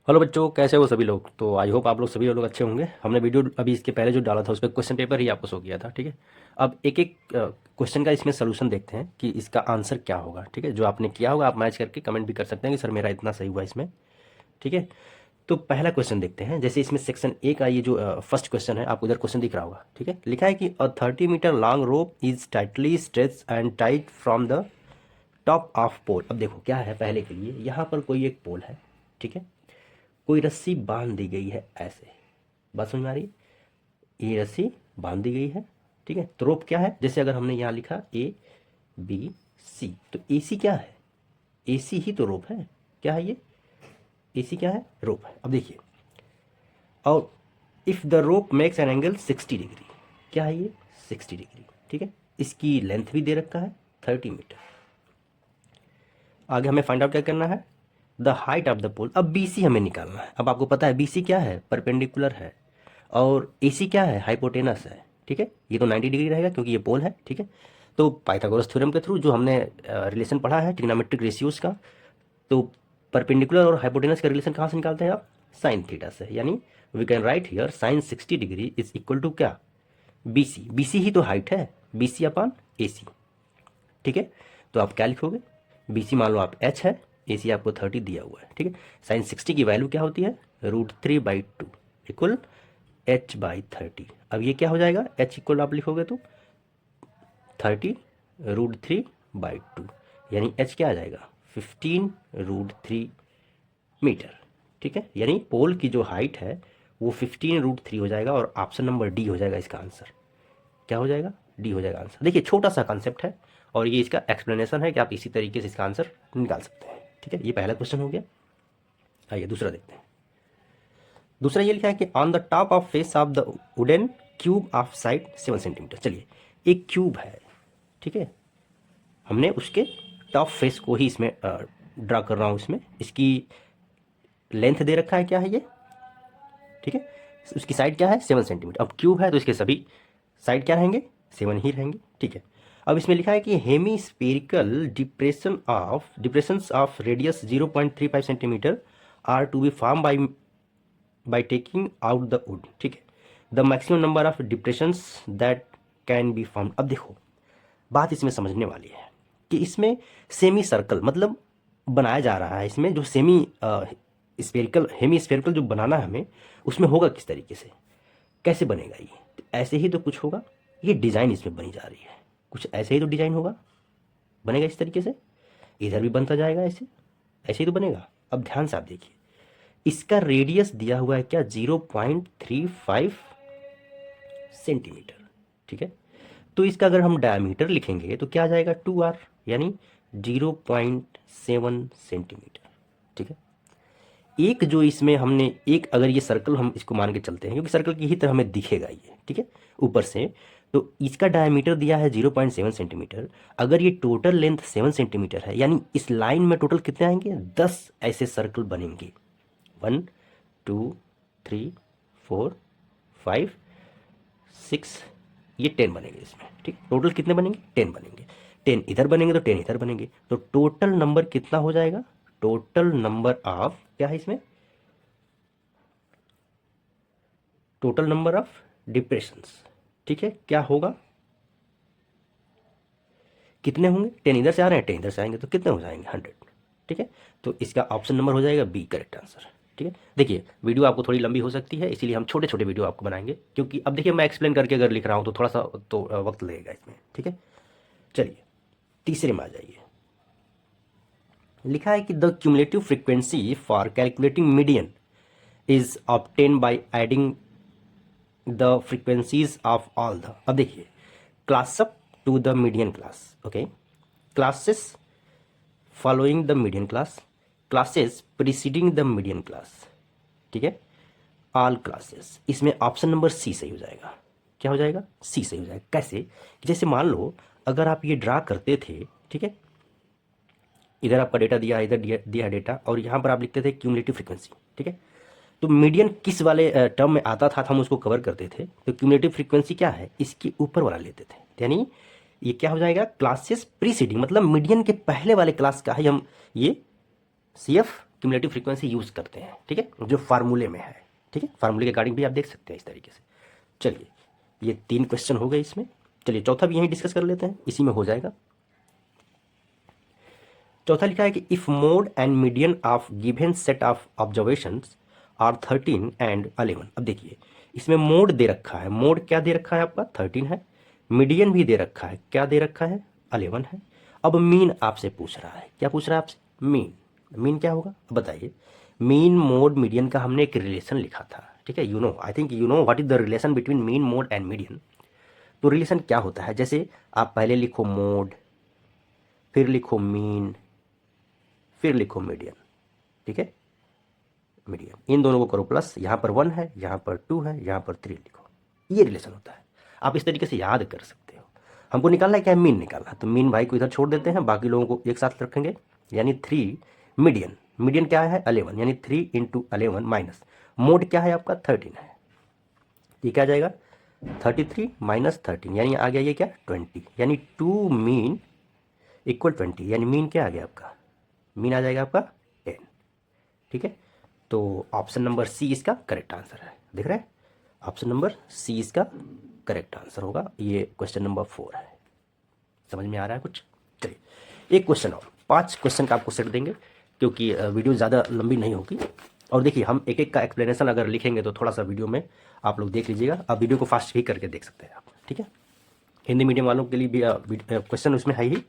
Hello बच्चों, कैसे हो सभी लोग। तो आई होप आप लोग सभी लोग अच्छे होंगे। हमने वीडियो अभी इसके पहले जो डाला था उस पर क्वेश्चन पेपर ही आपको शो किया था, ठीक है। अब एक एक क्वेश्चन का इसमें सोल्यूशन देखते हैं कि इसका आंसर क्या होगा, ठीक है। जो आपने किया होगा आप मैच करके कमेंट भी कर सकते हैं कि सर मेरा इतना सही हुआ इसमें, ठीक है। तो पहला क्वेश्चन देखते हैं। जैसे इसमें सेक्शन ए का ये जो फर्स्ट क्वेश्चन है, आपको इधर क्वेश्चन दिख रहा होगा, ठीक है। लिखा है कि a 30 metre long rope is tightly stretch and tight from the top of pole. अब देखो क्या है, पहले के लिए यहाँ पर कोई एक पोल है, ठीक है। कोई रस्सी बांध दी गई है ऐसे, बात समझ में आ रही है। ये रस्सी बांध दी गई है, ठीक है। तो रोप क्या है, जैसे अगर हमने यहाँ लिखा ए बी सी, तो ए सी क्या है, ए सी ही तो रोप है। क्या है ये, ए सी क्या है, रोप है। अब देखिए, और if the rope makes an angle 60 degree, क्या है ये, 60 डिग्री, ठीक है। इसकी लेंथ भी दे रखा है 30 मीटर। आगे हमें फाइंड आउट क्या करना है, द हाइट ऑफ द पोल। अब बी सी हमें निकालना है। अब आपको पता है बी सी क्या है, परपेंडिकुलर है, और ए सी क्या है, हाइपोटेनस है, ठीक है। ये तो 90 डिग्री रहेगा क्योंकि ये पोल है, ठीक है। तो पाइथागोरस थ्योरम के थ्रू जो हमने रिलेशन पढ़ा है ट्रिग्नोमेट्रिक रेशियोज का, तो परपेंडिकुलर और हाइपोटेनस का रिलेशन कहाँ से निकालते हैं आप, साइन थीटा से। यानी we can write here sine 60 degree is equal to क्या, बी सी। बी सी ही तो हाइट है, बी सी अपॉन ए सी, ठीक है। तो आप क्या लिखोगे, बी सी मान लो आप एच है, ए सी आपको 30 दिया हुआ है, ठीक है। साइन 60 की वैल्यू क्या होती है, √3/2 इक्वल h/30। अब ये क्या हो जाएगा, h इक्वल आप लिखोगे तो 30 √3/2, यानी h क्या आ जाएगा, 15√3 मीटर, ठीक है। यानी पोल की जो हाइट है वो 15√3 हो जाएगा, और ऑप्शन नंबर डी हो जाएगा इसका आंसर। क्या हो जाएगा, डी हो जाएगा आंसर। देखिए छोटा सा कॉन्सेप्ट है, और ये इसका एक्सप्लेनेशन है कि आप इसी तरीके से इसका आंसर निकाल सकते हैं, ठीक है। ये पहला क्वेश्चन हो गया। आइए दूसरा देखते हैं। दूसरा ये लिखा है कि on the top of face of the wooden cube of side 7 centimetre. चलिए, एक क्यूब है, ठीक है। हमने उसके टॉप फेस को ही इसमें ड्रा कर रहा हूँ। इसमें इसकी लेंथ दे रखा है, क्या है ये, ठीक है। उसकी साइड क्या है, 7 सेंटीमीटर। अब क्यूब है तो इसके सभी साइड क्या रहेंगे, 7 ही रहेंगे, ठीक है। अब इसमें लिखा है कि hemispherical depressions of radius 0.35 centimetre are to be form by taking out the wood, ठीक है। The maximum number of depressions that can be form. अब देखो बात इसमें समझने वाली है कि इसमें सेमी सर्कल मतलब बनाया जा रहा है। इसमें जो सेमी स्पेरिकल हेमी स्पेरिकल जो बनाना है हमें, उसमें होगा किस तरीके से, कैसे बनेगा ये, तो ऐसे ही तो कुछ होगा। ये डिज़ाइन इसमें बनी जा रही है, कुछ ऐसे ही तो डिज़ाइन होगा, बनेगा इस तरीके से। इधर भी बनता जाएगा ऐसे, ऐसे ही तो बनेगा। अब ध्यान से आप देखिए, इसका रेडियस दिया हुआ है क्या, 0.35 सेंटीमीटर, ठीक है। तो इसका अगर हम डायमीटर लिखेंगे तो क्या आ जाएगा, 2r, यानी 0.7 सेंटीमीटर, ठीक है। एक जो इसमें हमने एक, अगर ये सर्कल हम इसको मान के चलते हैं क्योंकि सर्कल की ही तरह हमें दिखेगा ये, ठीक है, ऊपर से। तो इसका डायमीटर दिया है 0.7 सेंटीमीटर। अगर ये टोटल लेंथ 7 सेंटीमीटर है, यानी इस लाइन में टोटल कितने आएंगे, 10 ऐसे सर्कल बनेंगे। 1 2 3 4 5 6, ये 10 बनेंगे इसमें, ठीक। टोटल कितने बनेंगे, 10 बनेंगे। 10 इधर बनेंगे तो 10 इधर बनेंगे, तो टोटल नंबर कितना हो जाएगा, टोटल नंबर ऑफ क्या है इसमें, टोटल नंबर ऑफ डिप्रेशंस, ठीक है, क्या होगा, कितने होंगे, 10 इधर से आ रहे हैं, 10 इधर से आएंगे तो कितने हो जाएंगे, 100, ठीक है। तो इसका ऑप्शन नंबर हो जाएगा बी, करेक्ट आंसर, ठीक है। देखिए वीडियो आपको थोड़ी लंबी हो सकती है, इसीलिए हम छोटे छोटे वीडियो आपको बनाएंगे, क्योंकि अब देखिए मैं एक्सप्लेन करके अगर लिख रहा हूँ तो थोड़ा सा तो वक्त लगेगा इसमें, ठीक है। चलिए तीसरे में आ जाइए। लिखा है कि the cumulative frequency for calculating median is obtain by adding the frequencies of all the. अब देखिए, class up to the median class, okay, classes following the median class, classes preceding the median class, ठीक है, all classes. इसमें option number C सही हो जाएगा। क्या हो जाएगा, सी सही हो जाएगा। कैसे, जैसे मान लो अगर आप ये ड्रा करते थे, ठीक है, इधर आपका डेटा दिया है, इधर दिया है डेटा, और यहाँ पर आप लिखते थे क्यूमुलेटिव फ्रीक्वेंसी, ठीक है। तो मीडियन किस वाले टर्म में आता था, हम उसको कवर करते थे। तो क्यूमुलेटिव फ्रीक्वेंसी क्या है, इसके ऊपर वाला लेते थे, यानी ये क्या हो जाएगा, क्लासेस प्रीसीडिंग, मतलब मीडियन के पहले वाले क्लास का है हम ये C F cumulative frequency use करते हैं, ठीक है, जो फार्मूले में है, ठीक है, फार्मूले के अकॉर्डिंग भी आप देख सकते हैं इस तरीके से। चलिए ये 3 क्वेश्चन हो गए इसमें। चलिए चौथा भी यहीं डिस्कस कर लेते हैं, इसी में हो जाएगा। चौथा लिखा है कि if mode and median of given set of observations are 13 and 11। अब देखिए इसमें मोड दे रखा है, मोड क्या दे रखा है आपका 13 है, मीडियन भी दे रखा है, क्या दे रखा है 11 है। अब मीन आपसे पूछ रहा है, क्या पूछ रहा है आपसे, मीन। मीन क्या होगा बताइए। मीन मोड मीडियन का हमने एक रिलेशन लिखा था, ठीक है, you know, I think you know what is the relation between mean mode and median. तो रिलेशन क्या होता है, जैसे आप पहले लिखो मोड, फिर लिखो मीन, फिर लिखो मीडियन, ठीक है, मीडियन, इन दोनों को करो प्लस, यहाँ पर 1 है, यहाँ पर 2 है, यहाँ पर 3 लिखो, ये रिलेशन होता है। आप इस तरीके से याद कर सकते हो। हमको निकालना है क्या, मीन निकालना है, तो मीन भाई को इधर छोड़ देते हैं, बाकी लोगों को एक साथ रखेंगे, यानी 3 मीडियन, मीडियन क्या है 11, यानी 3 × 11 माइनस मोड क्या है आपका 13 है, ये क्या आ जाएगा 33 माइनस 13, यानी आ गया ये क्या 20, यानी 2 मीन इक्वल 20, यानी मीन क्या आ गया आपका, मीन आ जाएगा आपका 10, ठीक है। तो ऑप्शन नंबर सी इसका करेक्ट आंसर है, दिख रहा है, ऑप्शन नंबर सी इसका करेक्ट आंसर होगा। ये क्वेश्चन नंबर 4 है, समझ में आ रहा है कुछ। चलिए एक क्वेश्चन और, 5 क्वेश्चन का आपको सेट देंगे क्योंकि वीडियो ज़्यादा लंबी नहीं होगी। और देखिए हम एक एक का एक्सप्लेनेशन अगर लिखेंगे तो थोड़ा सा वीडियो में आप लोग देख लीजिएगा, आप वीडियो को फास्ट भी करके देख सकते हैं आप, ठीक है। हिंदी मीडियम वालों के लिए भी क्वेश्चन उसमें है ही,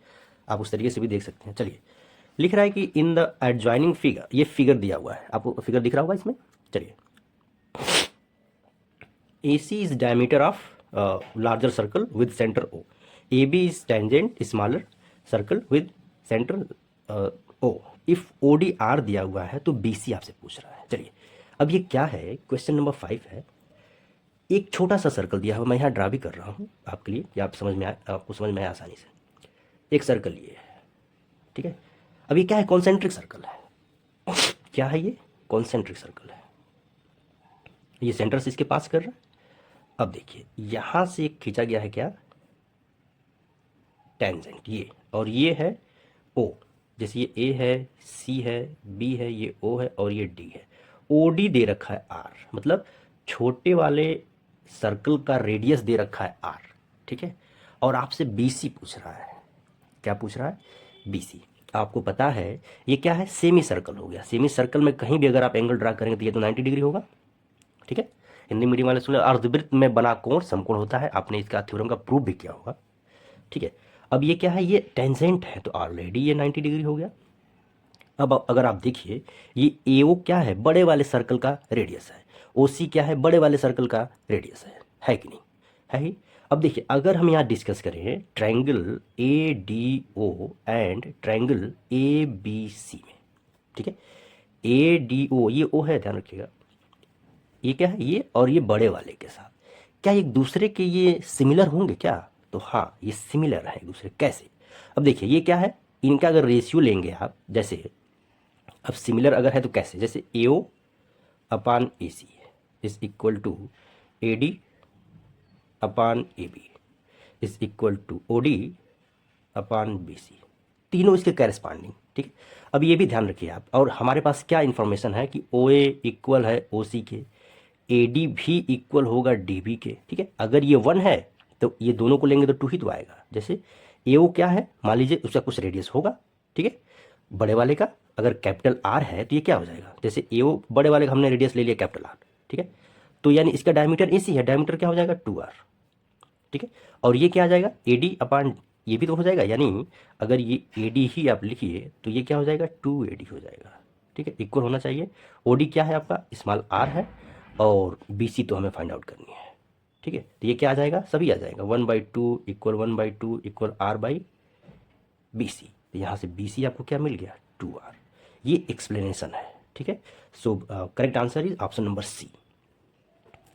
आप उस तरीके से भी देख सकते हैं। चलिए लिख रहा है कि इन द एडजॉइनिंग फिगर, ये फिगर दिया हुआ है, आपको फिगर दिख रहा होगा इसमें। चलिए AC is diameter of larger circle with center O. AB is tangent smaller circle with center O. If OD R दिया हुआ है तो BC आपसे पूछ रहा है। चलिए अब ये क्या है, क्वेश्चन नंबर 5 है। एक छोटा सा सर्कल दिया हुआ, मैं यहाँ ड्रा भी कर रहा हूँ आपके लिए कि आप समझ में आपको समझ में आए आसानी से। एक सर्कल ये है, ठीक है। अब ये क्या है, कॉन्सेंट्रिक सर्कल है। क्या है ये, कॉन्सेंट्रिक सर्कल है, ये सेंटर से इसके पास कर रहा है। अब देखिए यहां से एक खींचा गया है क्या, टेंजेंट, ये, और ये है O, जैसे ये A है, C है, B है, ये O है और ये D है। OD दे रखा है R, मतलब छोटे वाले सर्कल का रेडियस दे रखा है R, ठीक है। और आपसे BC पूछ रहा है, क्या पूछ रहा है, BC। आपको पता है ये क्या है, सेमी सर्कल हो गया। सेमी सर्कल में कहीं भी अगर आप एंगल ड्रा करेंगे तो ये तो 90 डिग्री होगा, ठीक है। हिंदी मीडियम वाले सुने, अर्धवृत्त में बना कोण समकोण होता है, आपने इसका थ्योरम का प्रूफ भी किया होगा, ठीक है। अब ये क्या है, ये टेंजेंट है तो ऑलरेडी ये 90 डिग्री हो गया। अब अगर आप देखिए ये AO क्या है, बड़े वाले सर्कल का रेडियस है, OC क्या है, बड़े वाले सर्कल का रेडियस है कि नहीं, है ही। अब देखिए अगर हम यहाँ डिस्कस करें triangle ADO and triangle ABC में, ठीक है, ADO ये O है, ध्यान रखिएगा, ये क्या है, ये और ये बड़े वाले के साथ क्या एक दूसरे के ये सिमिलर होंगे क्या, तो हाँ ये सिमिलर है एक दूसरे, कैसे। अब देखिए ये क्या है, इनका अगर रेशियो लेंगे आप, जैसे अब सिमिलर अगर है तो कैसे, जैसे AO upon AC is equal to AD upon AB is equal to OD upon BC, तीनों इसके कैरेस्पॉन्डिंग, ठीक है। अब ये भी ध्यान रखिए आप, और हमारे पास क्या इन्फॉर्मेशन है कि OA इक्वल है OC के, AD भी इक्वल होगा DB के, ठीक है। अगर ये 1 है तो ये दोनों को लेंगे तो 2 ही तो आएगा। जैसे AO क्या है, मान लीजिए उसका कुछ रेडियस होगा, ठीक है, बड़े वाले का अगर कैपिटल R है तो ये क्या हो जाएगा, जैसे AO बड़े वाले का हमने रेडियस ले लिया कैपिटल R, ठीक है, तो यानी इसका डायमीटर AC है, डायमीटर क्या हो जाएगा 2R, ठीक है। और ये क्या आ जाएगा AD अपान, ये भी तो हो जाएगा, यानी अगर ये AD ही आप लिखिए तो ये क्या हो जाएगा 2AD हो जाएगा, ठीक है, इक्वल होना चाहिए। OD क्या है आपका स्मॉल r है, और BC तो हमें फाइंड आउट करनी है, ठीक है। तो ये क्या आ जाएगा, सभी आ जाएगा, 1/2 इक्वल 1/2 इक्वल R/BC। तो यहाँ से BC आपको क्या मिल गया 2R, ये एक्सप्लेनेशन है, ठीक है। So correct answer is option number C।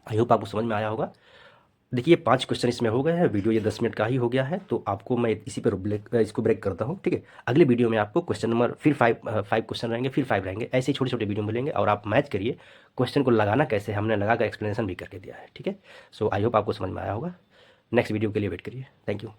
I hope आपको समझ में आया होगा। देखिए 5 क्वेश्चन इसमें हो गए हैं, वीडियो ये 10 मिनट का ही हो गया है, तो आपको मैं इसी पर इसको ब्रेक करता हूँ, ठीक है। अगले वीडियो में आपको क्वेश्चन नंबर फिर 5 क्वेश्चन रहेंगे, फिर 5 रहेंगे, ऐसे छोटे छोटे वीडियो मिलेंगे, और आप मैच करिए क्वेश्चन को लगाना कैसे, हमने लगा कर एक्सप्लेनेशन भी करके दिया है, ठीक है। सो आई होप आपको समझ में आया होगा। नेक्स्ट वीडियो के लिए वेट करिए, थैंक यू।